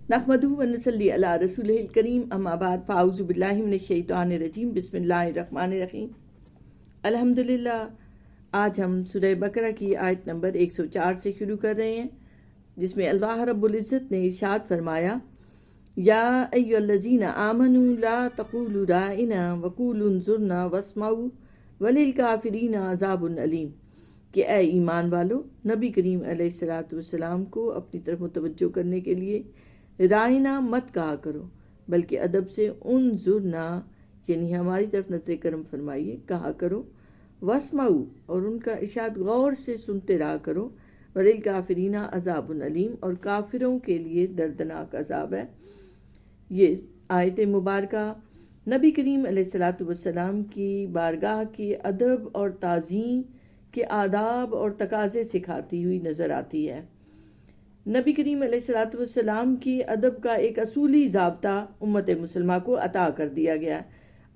نحمدہ و نصلی علی رسولہ الکریم، اما بعد، فاعوذ باللہ من الشیطان الرجیم، بسم اللہ الرحمن الرحیم۔ الحمدللہ، آج ہم سورہ بقرہ کی آیت نمبر 104 سے شروع کر رہے ہیں، جس میں اللہ رب العزت نے ارشاد فرمایا، یا ایھا الذین آمنوا لا تقولوا راعنا وقولوا انظرنا واسمعوا وللکافرین عذاب علیم، کہ اے ایمان والو، نبی کریم علیہ السلام کو اپنی طرف متوجہ کرنے کے لیے رائنا مت کہا کرو، بلکہ ادب سے انظرنا یعنی ہماری طرف نظر کرم فرمائیے کہا کرو، واسمعوا اور ان کا ارشاد غور سے سنتے رہا کرو، وللکافرین عذاب علیم اور کافروں کے لیے دردناک عذاب ہے۔ یہ آیت مبارکہ نبی کریم علیہ السلام کی بارگاہ کی ادب اور تعظیم کے آداب اور تقاضے سکھاتی ہوئی نظر آتی ہے۔ نبی کریم علیہ السلام کی ادب کا ایک اصولی ضابطہ امت مسلمہ کو عطا کر دیا گیا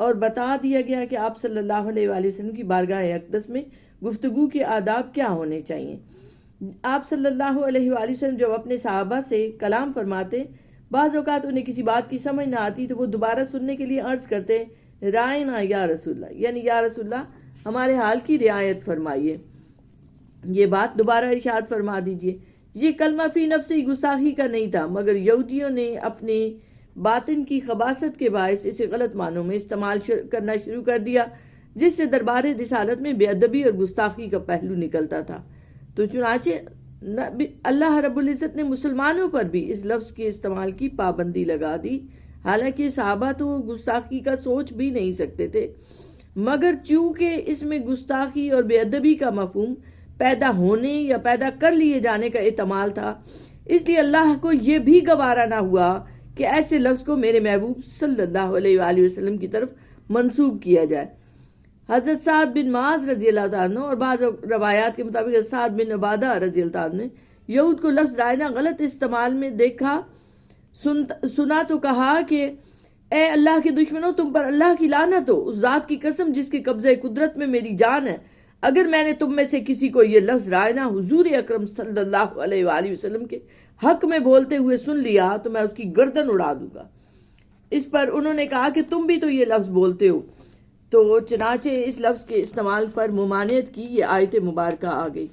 اور بتا دیا گیا کہ آپ صلی اللہ علیہ وآلہ وسلم کی بارگاہ اقدس میں گفتگو کے آداب کیا ہونے چاہیے۔ آپ صلی اللہ علیہ وآلہ وسلم جب اپنے صحابہ سے کلام فرماتے، بعض اوقات انہیں کسی بات کی سمجھ نہ آتی تو وہ دوبارہ سننے کے لیے عرض کرتے، رائنا یا رسول اللہ، یعنی یا رسول اللہ ہمارے حال کی رعایت فرمائیے، یہ بات دوبارہ ارشاد فرما دیجئے۔ یہ کلمہ فی نفسی گستاخی کا نہیں تھا، مگر یہودیوں نے اپنے باطن کی خباثت کے باعث اسے غلط معنوں میں استعمال کرنا شروع کر دیا، جس سے دربار رسالت میں بے ادبی اور گستاخی کا پہلو نکلتا تھا۔ تو چنانچہ اللہ رب العزت نے مسلمانوں پر بھی اس لفظ کے استعمال کی پابندی لگا دی، حالانکہ صحابہ تو گستاخی کا سوچ بھی نہیں سکتے تھے، مگر چونکہ اس میں گستاخی اور بے ادبی کا مفہوم پیدا ہونے یا پیدا کر لیے جانے کا احتمال تھا، اس لیے اللہ کو یہ بھی گوارا نہ ہوا کہ ایسے لفظ کو میرے محبوب صلی اللہ علیہ وآلہ وسلم کی طرف منسوب کیا جائے۔ حضرت سعد بن معاذ رضی اللہ عنہ اور بعض روایات کے مطابق سعد بن عبادہ رضی اللہ عنہ نے یہود کو لفظ رائنا غلط استعمال میں دیکھا، سنا تو کہا کہ اے اللہ کے دشمنوں، تم پر اللہ کی لعنت ہو، اس ذات کی قسم جس کے قبضہ قدرت میں میری جان ہے، اگر میں نے تم میں سے کسی کو یہ لفظ رائنا حضور اکرم صلی اللہ علیہ وآلہ وسلم کے حق میں بولتے ہوئے سن لیا تو میں اس کی گردن اڑا دوں گا۔ اس پر انہوں نے کہا کہ تم بھی تو یہ لفظ بولتے ہو، تو چنانچہ اس لفظ کے استعمال پر ممانعت کی یہ آیت مبارکہ آ گئی۔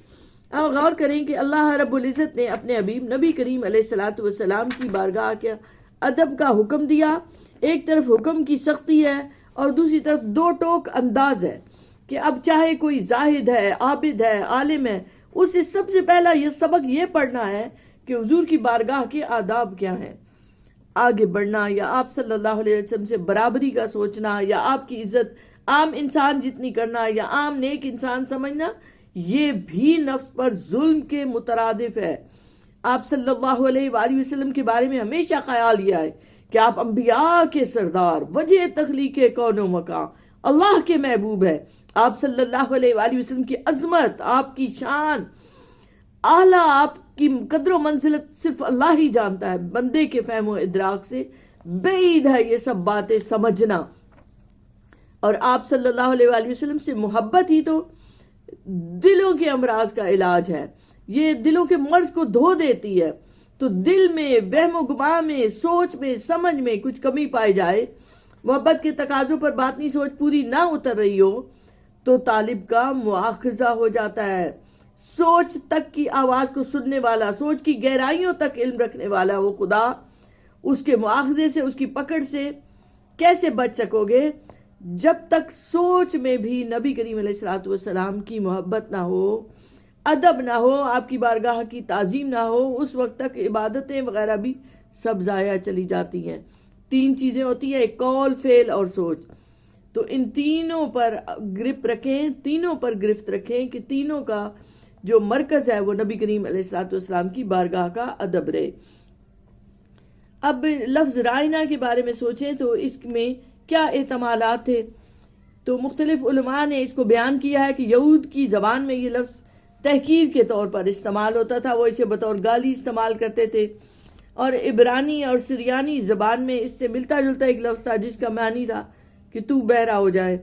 اب غور کریں کہ اللہ رب العزت نے اپنے حبیب نبی کریم علیہ السلام کی بارگاہ کے ادب کا حکم دیا۔ ایک طرف حکم کی سختی ہے اور دوسری طرف دو ٹوک انداز ہے کہ اب چاہے کوئی زاہد ہے، عابد ہے، عالم ہے، اسے سب سے پہلا یہ سبق یہ پڑھنا ہے کہ حضور کی بارگاہ کے آداب کیا ہیں۔ آگے بڑھنا یا آپ صلی اللہ علیہ وسلم سے برابری کا سوچنا یا آپ کی عزت عام انسان جتنی کرنا یا عام نیک انسان سمجھنا، یہ بھی نفس پر ظلم کے مترادف ہے۔ آپ صلی اللہ علیہ وآلہ وسلم کے بارے میں ہمیشہ خیال یہ ہے کہ آپ انبیاء کے سردار، وجہ تخلیق کون و مکان، اللہ کے محبوب ہے۔ آپ صلی اللہ علیہ وآلہ وسلم کی عظمت، آپ کی شان اعلیٰ، آپ کی قدر و منزلت صرف اللہ ہی جانتا ہے، بندے کے فہم و ادراک سے بعید ہے یہ سب باتیں سمجھنا۔ اور آپ صلی اللہ علیہ وآلہ وسلم سے محبت ہی تو دلوں کے امراض کا علاج ہے، یہ دلوں کے مرض کو دھو دیتی ہے۔ تو دل میں، وہم و گمان میں، سوچ میں، سمجھ میں کچھ کمی پائی جائے، محبت کے تقاضوں پر باطنی سوچ پوری نہ اتر رہی ہو تو طالب کا مواخذہ ہو جاتا ہے۔ سوچ تک کی آواز کو سننے والا، سوچ کی گہرائیوں تک علم رکھنے والا وہ خدا، اس کے مواخذے سے، اس کی پکڑ سے کیسے بچ سکو گے جب تک سوچ میں بھی نبی کریم علیہ السلام کی محبت نہ ہو، ادب نہ ہو، آپ کی بارگاہ کی تعظیم نہ ہو، اس وقت تک عبادتیں وغیرہ بھی سب ضائع چلی جاتی ہیں۔ تین چیزیں ہوتی ہیں، ایک قول، فعل اور سوچ، تو ان تینوں پر گرفت رکھیں کہ تینوں کا جو مرکز ہے وہ نبی کریم علیہ السلام کی بارگاہ کا ادب رہے۔ اب لفظ رائنا کے بارے میں سوچیں تو اس میں کیا احتمالات تھے، تو مختلف علماء نے اس کو بیان کیا ہے کہ یہود کی زبان میں یہ لفظ تحقیر کے طور پر استعمال ہوتا تھا، وہ اسے بطور گالی استعمال کرتے تھے، اور عبرانی اور سریانی زبان میں اس سے ملتا جلتا ایک لفظ تھا جس کا معنی تھا کہ تو بہرا ہو جائے۔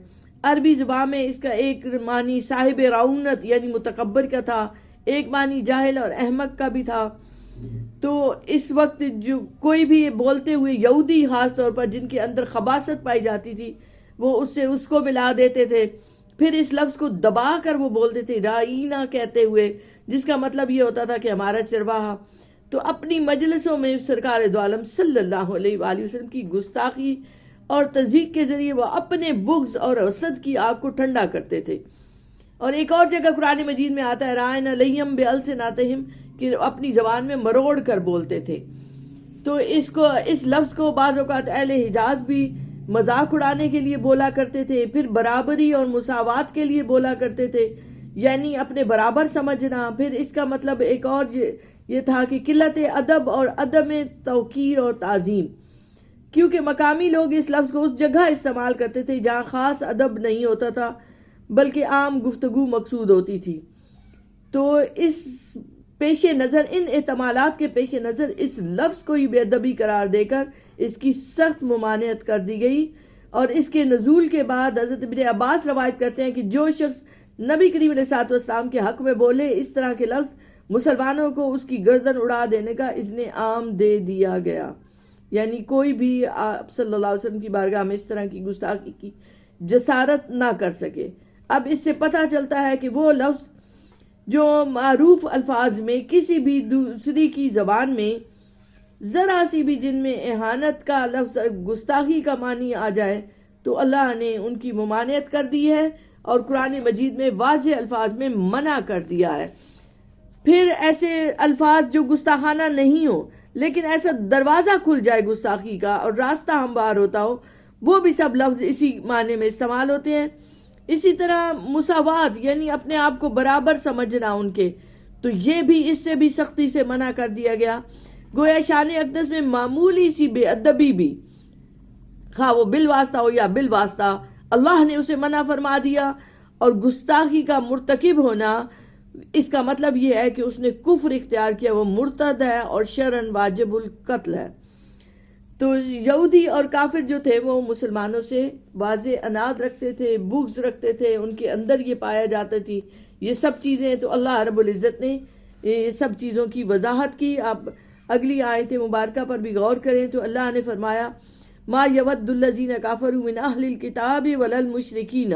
عربی زبان میں اس کا ایک معنی صاحب رعونت یعنی متکبر کا تھا، ایک معنی جاہل اور احمق کا بھی تھا۔ تو اس وقت جو کوئی بھی بولتے ہوئے یہودی خاص طور پر جن کے اندر خباثت پائی جاتی تھی وہ اس کو ملا دیتے تھے، پھر اس لفظ کو دبا کر وہ بولتے تھے رائینا کہتے ہوئے، جس کا مطلب یہ ہوتا تھا کہ ہمارا چرواہا۔ تو اپنی مجلسوں میں سرکار دو عالم صلی اللہ علیہ وآلہ وسلم کی گستاخی اور تضحیق کے ذریعے وہ اپنے بغض اور حسد کی آگ کو ٹھنڈا کرتے تھے۔ اور ایک اور جگہ قرآن مجید میں آتا ہے رائنا لیہم بِأَلْسِنَتِهِمْ، کہ اپنی زبان میں مروڑ کر بولتے تھے۔ تو اس لفظ کو بعض اوقات اہل حجاز بھی مذاق اڑانے کے لیے بولا کرتے تھے، پھر برابری اور مساوات کے لیے بولا کرتے تھے، یعنی اپنے برابر سمجھنا۔ پھر اس کا مطلب ایک اور یہ تھا کہ قلت ادب اور عدم توقیر اور تعظیم، کیونکہ مقامی لوگ اس لفظ کو اس جگہ استعمال کرتے تھے جہاں خاص ادب نہیں ہوتا تھا بلکہ عام گفتگو مقصود ہوتی تھی۔ تو اس پیش نظر، ان احتمالات کے پیش نظر اس لفظ کو ہی بے ادبی قرار دے کر اس کی سخت ممانعت کر دی گئی۔ اور اس کے نزول کے بعد حضرت ابن عباس روایت کرتے ہیں کہ جو شخص نبی کریم علیہ الصلوۃ والسلام کے حق میں بولے اس طرح کے لفظ، مسلمانوں کو اس کی گردن اڑا دینے کا اذن عام دے دیا گیا، یعنی کوئی بھی آپ صلی اللہ علیہ وسلم کی بارگاہ میں اس طرح کی گستاخی کی جسارت نہ کر سکے۔ اب اس سے پتہ چلتا ہے کہ وہ لفظ جو معروف الفاظ میں کسی بھی دوسری کی زبان میں ذرا سی بھی جن میں اہانت کا لفظ گستاخی کا معنی آ جائے تو اللہ نے ان کی ممانعت کر دی ہے اور قرآن مجید میں واضح الفاظ میں منع کر دیا ہے۔ پھر ایسے الفاظ جو گستاخانہ نہیں ہو لیکن ایسا دروازہ کھل جائے گستاخی کا اور راستہ ہموار ہوتا ہو، وہ بھی سب لفظ اسی معنی میں استعمال ہوتے ہیں۔ اسی طرح مساوات، یعنی اپنے آپ کو برابر سمجھنا ان کے، تو یہ بھی اس سے بھی سختی سے منع کر دیا گیا۔ گویا شان اقدس میں معمولی سی بے ادبی بھی، خواہ وہ بالواسطہ ہو یا بالواسطہ، اللہ نے اسے منع فرما دیا۔ اور گستاخی کا مرتکب ہونا، اس کا مطلب یہ ہے کہ اس نے کفر اختیار کیا، وہ مرتد ہے اور شرعاً واجب القتل ہے۔ تو یہودی اور کافر جو تھے وہ مسلمانوں سے واضح عناد رکھتے تھے، بغض رکھتے تھے، ان کے اندر یہ پایا جاتا تھی یہ سب چیزیں۔ تو اللہ رب العزت نے یہ سب چیزوں کی وضاحت کی۔ آپ اگلی آیت مبارکہ پر بھی غور کریں تو اللہ نے فرمایا ما یود الذین کافروا من اہل الکتاب ولا المشرکین،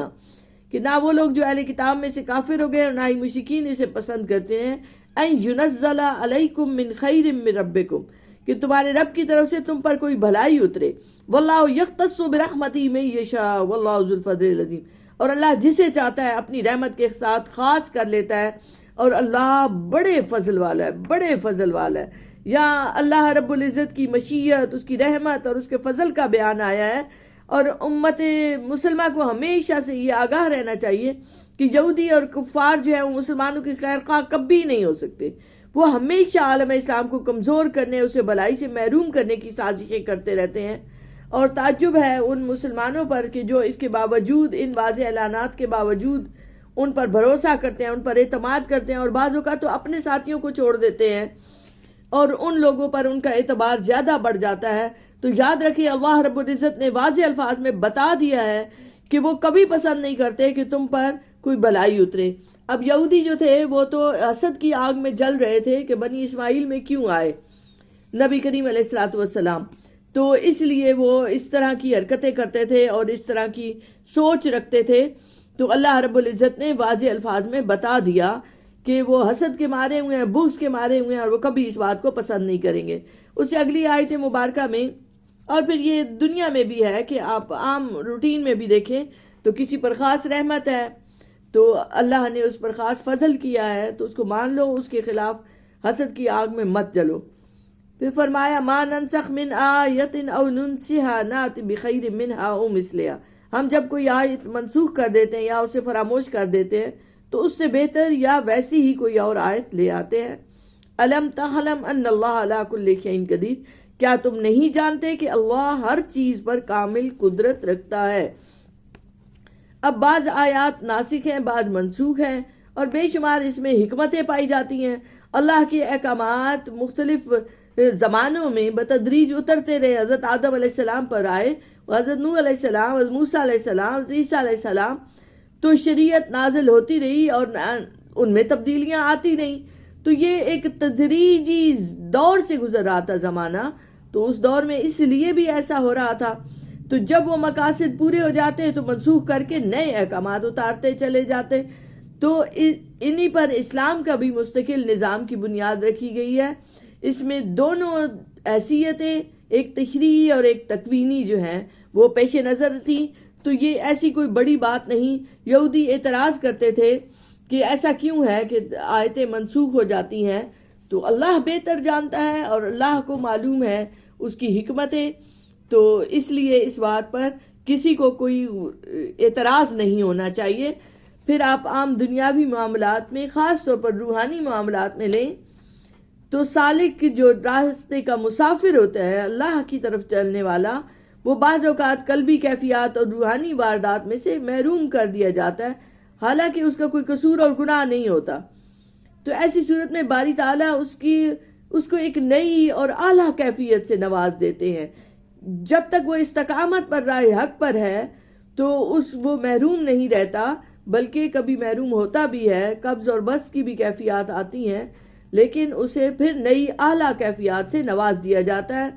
کہ نہ وہ لوگ جو اہل کتاب میں سے کافر ہو گئے اور نہ ہی مشرکین اسے پسند کرتے ہیں، ان ینزل علیکم من خیر من ربکم، کہ تمہارے رب کی طرف سے تم پر کوئی بھلائی اترے۔ واللہ یختص برحمتہ من یشاء واللہ ذو الفضل العظیم، اور اللہ جسے چاہتا ہے اپنی رحمت کے ساتھ خاص کر لیتا ہے، اور اللہ بڑے فضل والا ہے، بڑے فضل والا ہے۔ یہاں اللہ رب العزت کی مشیت، اس کی رحمت اور اس کے فضل کا بیان آیا ہے۔ اور امت مسلمہ کو ہمیشہ سے یہ آگاہ رہنا چاہیے کہ یہودی اور کفار جو ہیں وہ مسلمانوں کی خیر خواہ کبھی نہیں ہو سکتے۔ وہ ہمیشہ عالم اسلام کو کمزور کرنے، اسے بھلائی سے محروم کرنے کی سازشیں کرتے رہتے ہیں۔ اور تعجب ہے ان مسلمانوں پر کہ جو اس کے باوجود، ان واضح اعلانات کے باوجود ان پر بھروسہ کرتے ہیں، ان پر اعتماد کرتے ہیں، اور بعض اوقات تو اپنے ساتھیوں کو چھوڑ دیتے ہیں اور ان لوگوں پر ان کا اعتبار زیادہ بڑھ جاتا ہے۔ تو یاد رکھیں اللہ رب العزت نے واضح الفاظ میں بتا دیا ہے کہ وہ کبھی پسند نہیں کرتے کہ تم پر کوئی بھلائی اترے۔ اب یہودی جو تھے وہ تو حسد کی آگ میں جل رہے تھے کہ بنی اسماعیل میں کیوں آئے نبی کریم علیہ الصلوۃ والسلام، تو اس لیے وہ اس طرح کی حرکتیں کرتے تھے اور اس طرح کی سوچ رکھتے تھے۔ تو اللہ رب العزت نے واضح الفاظ میں بتا دیا کہ وہ حسد کے مارے ہوئے ہیں، بغض کے مارے ہوئے ہیں، اور وہ کبھی اس بات کو پسند نہیں کریں گے۔ اس سے اگلی آیت مبارکہ میں، اور پھر یہ دنیا میں بھی ہے کہ آپ عام روٹین میں بھی دیکھیں تو کسی پر خاص رحمت ہے تو اللہ نے اس پر خاص فضل کیا ہے تو اس کو مان لو، اس کے خلاف حسد کی آگ میں مت جلو۔ پھر فرمایا ما ننسخ من آیت او ننسها نات بخیر منها او مثلها، ہم جب کوئی آیت منسوخ کر دیتے ہیں یا اسے فراموش کر دیتے ہیں تو اس سے بہتر یا ویسی ہی کوئی اور آیت لے آتے ہیں۔ الم تعلم ان اللہ علی کل شیء قدیر، کیا تم نہیں جانتے کہ اللہ ہر چیز پر کامل قدرت رکھتا ہے۔ اب بعض آیات ناسخ ہیں، بعض منسوخ ہیں، اور بے شمار اس میں حکمتیں پائی جاتی ہیں۔ اللہ کے احکامات مختلف زمانوں میں بتدریج اترتے رہے، حضرت آدم علیہ السلام پر آئے، حضرت نوح علیہ السلام، حضرت موسیٰ علیہ السلام، حضرت عیسیٰ علیہ السلام، تو شریعت نازل ہوتی رہی اور ان میں تبدیلیاں آتی رہیں۔ تو یہ ایک تدریجی دور سے گزر رہا تھا زمانہ، تو اس دور میں اس لیے بھی ایسا ہو رہا تھا. تو جب وہ مقاصد پورے ہو جاتے تو منسوخ کر کے نئے احکامات اتارتے چلے جاتے. تو انہی پر اسلام کا بھی مستقل نظام کی بنیاد رکھی گئی ہے. اس میں دونوں حیثیتیں، ایک تشریعی اور ایک تکوینی جو ہیں وہ پیش نظر تھیں. تو یہ ایسی کوئی بڑی بات نہیں. یہودی اعتراض کرتے تھے کہ ایسا کیوں ہے کہ آیتیں منسوخ ہو جاتی ہیں. تو اللہ بہتر جانتا ہے اور اللہ کو معلوم ہے اس کی حکمتیں. تو اس لیے اس بات پر کسی کو کوئی اعتراض نہیں ہونا چاہیے. پھر آپ عام دنیاوی معاملات میں، خاص طور پر روحانی معاملات میں لیں تو سالک جو راستے کا مسافر ہوتا ہے، اللہ کی طرف چلنے والا، وہ بعض اوقات قلبی کیفیات اور روحانی واردات میں سے محروم کر دیا جاتا ہے، حالانکہ اس کا کوئی قصور اور گناہ نہیں ہوتا. تو ایسی صورت میں باری تعالیٰ اس کو ایک نئی اور اعلیٰ کیفیت سے نواز دیتے ہیں. جب تک وہ استقامت پر راہ حق پر ہے تو وہ محروم نہیں رہتا، بلکہ کبھی محروم ہوتا بھی ہے، قبض اور بسط کی بھی کیفیات آتی ہیں، لیکن اسے پھر نئی اعلیٰ کیفیات سے نواز دیا جاتا ہے.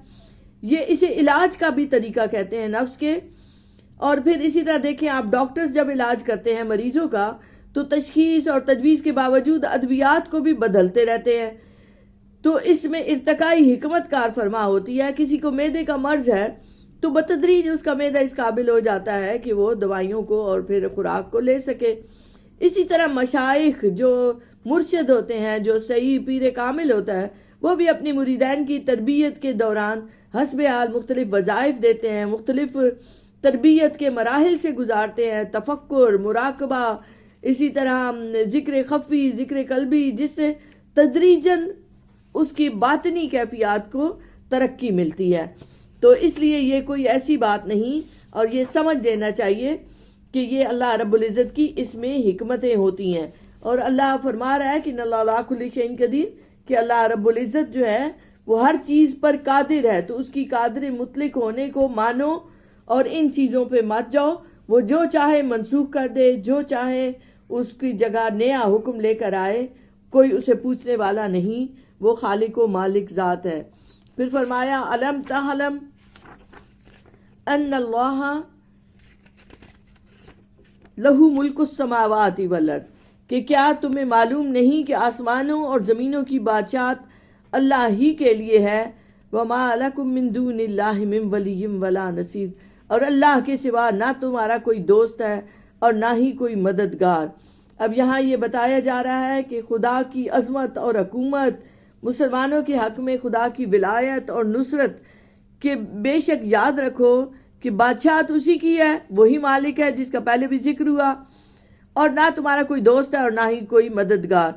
اسے علاج کا بھی طریقہ کہتے ہیں نفس کے. اور پھر اسی طرح دیکھیں آپ، ڈاکٹرز جب علاج کرتے ہیں مریضوں کا تو تشخیص اور تجویز کے باوجود ادویات کو بھی بدلتے رہتے ہیں. تو اس میں ارتقائی حکمت کار فرما ہوتی ہے. کسی کو معدے کا مرض ہے تو بتدریج اس کا معدہ اس قابل ہو جاتا ہے کہ وہ دوائیوں کو اور پھر خوراک کو لے سکے. اسی طرح مشائخ جو مرشد ہوتے ہیں، جو صحیح پیر کامل ہوتا ہے، وہ بھی اپنی مریدین کی تربیت کے دوران حسب حال مختلف وظائف دیتے ہیں، مختلف تربیت کے مراحل سے گزارتے ہیں، تفکر، مراقبہ، اسی طرح ذکر خفی، ذکر قلبی، جس سے تدریجاً اس کی باطنی کیفیات کو ترقی ملتی ہے. تو اس لیے یہ کوئی ایسی بات نہیں، اور یہ سمجھ لینا چاہیے کہ یہ اللہ رب العزت کی اس میں حکمتیں ہوتی ہیں. اور اللہ فرما رہا ہے کہ اللہ علی کل شیء قدیر، کہ اللہ رب العزت جو ہے وہ ہر چیز پر قادر ہے. تو اس کی قادر مطلق ہونے کو مانو اور ان چیزوں پہ مت جاؤ. وہ جو چاہے منسوخ کر دے، جو چاہے اس کی جگہ نیا حکم لے کر آئے، کوئی اسے پوچھنے والا نہیں. وہ خالق و مالک ذات ہے. پھر فرمایا الم تعلم ان اللہ لہو ملک السماوات والارض، کہ کیا تمہیں معلوم نہیں کہ آسمانوں اور زمینوں کی بادشاہت اللہ ہی کے لیے ہے. وما لکم من دون اللہ من ولی ولا نصیر، اور اللہ کے سوا نہ تمہارا کوئی دوست ہے اور نہ ہی کوئی مددگار. اب یہاں یہ بتایا جا رہا ہے کہ خدا کی عظمت اور حکومت، مسلمانوں کے حق میں خدا کی ولایت اور نصرت، کہ بے شک یاد رکھو کہ بادشاہت اسی کی ہے، وہی مالک ہے جس کا پہلے بھی ذکر ہوا، اور نہ تمہارا کوئی دوست ہے اور نہ ہی کوئی مددگار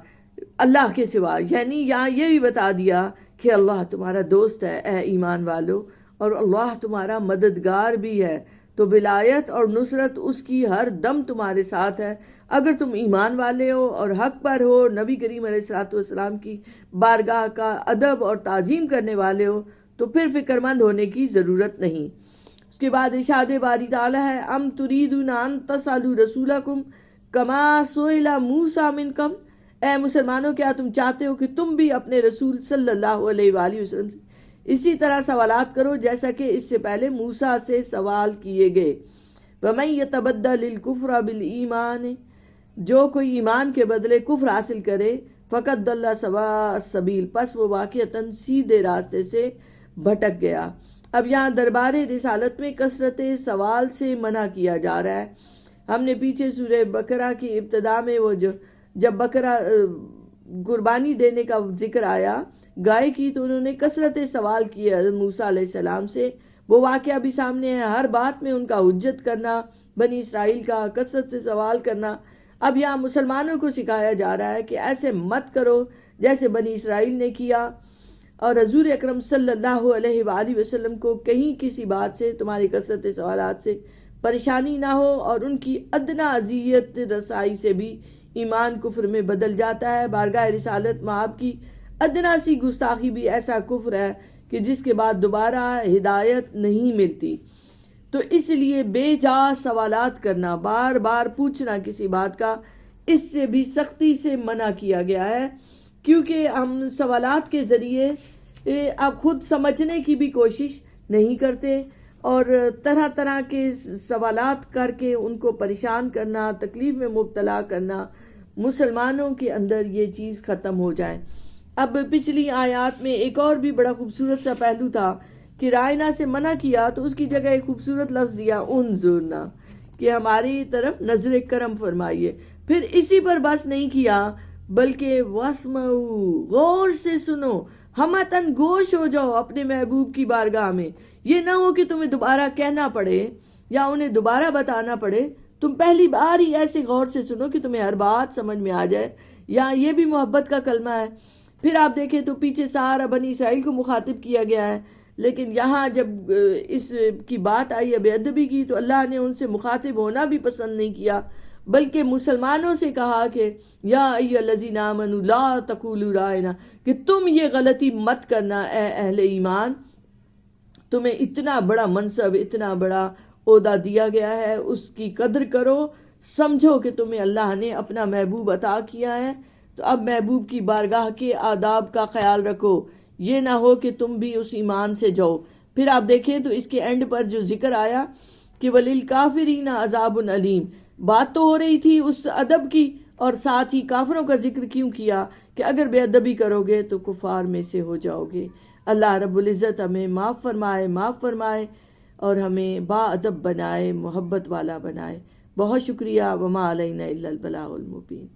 اللہ کے سوا. یعنی یہاں یہ بھی بتا دیا کہ اللہ تمہارا دوست ہے اے ایمان والو، اور اللہ تمہارا مددگار بھی ہے. تو ولایت اور نصرت اس کی ہر دم تمہارے ساتھ ہے اگر تم ایمان والے ہو اور حق پر ہو، نبی کریم علیہ الصلوۃ والسلام کی بارگاہ کا ادب اور تعظیم کرنے والے ہو، تو پھر فکر مند ہونے کی ضرورت نہیں. اس کے بعد ارشاد باری تعالیٰ ہے ام تریدون ان تسألوا رسولکم کما سئل موسیٰ منکم، اے مسلمانوں کیا تم چاہتے ہو کہ تم بھی اپنے رسول صلی اللہ علیہ وآلہ وسلم سے اسی طرح سوالات کرو جیسا کہ اس سے پہلے موسیٰ سے سوال کیے گئے. وَمَن يَتَبَدَّلِ الْكُفْرَ بِالْإِيمَانِ، جو کوئی ایمان کے بدلے کفر حاصل کرے، فَقَدْ ضَلَّ سَوَاءَ السَّبِيلِ، پس وہ واقعتاً سیدھے راستے سے بھٹک گیا. اب یہاں دربار رسالت میں کثرت سوال سے منع کیا جا رہا ہے. ہم نے پیچھے سورہ بقرہ کی ابتدا میں وہ جب بقرہ قربانی دینے کا ذکر آیا گائے کی، تو انہوں نے کثرت سوال کیا موسیٰ علیہ السلام سے. وہ واقعہ بھی سامنے ہے، ہر بات میں ان کا حجت کرنا، بنی اسرائیل کا کثرت سے سوال کرنا. اب یہاں مسلمانوں کو سکھایا جا رہا ہے کہ ایسے مت کرو جیسے بنی اسرائیل نے کیا، اور حضور اکرم صلی اللہ علیہ وآلہ وسلم کو کہیں کسی بات سے، تمہاری کثرت سوالات سے پریشانی نہ ہو، اور ان کی ادنا اذیت رسائی سے بھی ایمان کفر میں بدل جاتا ہے. بارگاہ رسالت مآب کی ادنا سی گستاخی بھی ایسا کفر ہے کہ جس کے بعد دوبارہ ہدایت نہیں ملتی. تو اس لیے بے جا سوالات کرنا، بار بار پوچھنا کسی بات کا، اس سے بھی سختی سے منع کیا گیا ہے کیونکہ ہم سوالات کے ذریعے اب خود سمجھنے کی بھی کوشش نہیں کرتے، اور طرح طرح کے سوالات کر کے ان کو پریشان کرنا، تکلیف میں مبتلا کرنا، مسلمانوں کے اندر یہ چیز ختم ہو جائے۔ اب پچھلی آیات میں ایک اور بھی بڑا خوبصورت سا پہلو تھا کہ رائنا سے منع کیا تو اس کی جگہ ایک خوبصورت لفظ دیا انظرنا، کہ ہماری طرف نظر کرم فرمائیے۔ پھر اسی پر بس نہیں کیا بلکہ واسمعوا، غور سے سنو، ہمتن گوش ہو جاؤ اپنے محبوب کی بارگاہ میں۔ یہ نہ ہو کہ تمہیں دوبارہ کہنا پڑے یا انہیں دوبارہ بتانا پڑے، تم پہلی بار ہی ایسے غور سے سنو کہ تمہیں ہر بات سمجھ میں آ جائے۔ یا یہ بھی محبت کا کلمہ ہے۔ پھر آپ دیکھیں تو پیچھے سارا بنی اسرائیل کو مخاطب کیا گیا ہے، لیکن یہاں جب اس کی بات آئی ہے بے ادبی کی تو اللہ نے ان سے مخاطب ہونا بھی پسند نہیں کیا، بلکہ مسلمانوں سے کہا کہ یا ایھا الذین آمنوا لا تقولوا رائنا، کہ تم یہ غلطی مت کرنا اے اہل ایمان، تمہیں اتنا بڑا منصب، اتنا بڑا عہدہ دیا گیا ہے، اس کی قدر کرو، سمجھو کہ تمہیں اللہ نے اپنا محبوب عطا کیا ہے، تو اب محبوب کی بارگاہ کے آداب کا خیال رکھو، یہ نہ ہو کہ تم بھی اس ایمان سے جاؤ۔ پھر آپ دیکھیں تو اس کے اینڈ پر جو ذکر آیا کہ وَلِلْكَافِرِينَ عَذَابٌ علیم، بات تو ہو رہی تھی اس ادب کی، اور ساتھ ہی کافروں کا ذکر کیوں کیا کہ اگر بے ادبی کرو گے تو کفار میں سے ہو جاؤ گے۔ اللہ رب العزت ہمیں معاف فرمائے اور ہمیں با ادب بنائے، محبت والا بنائے۔ بہت شکریہ۔ وما علینا الا البلاغ المبین۔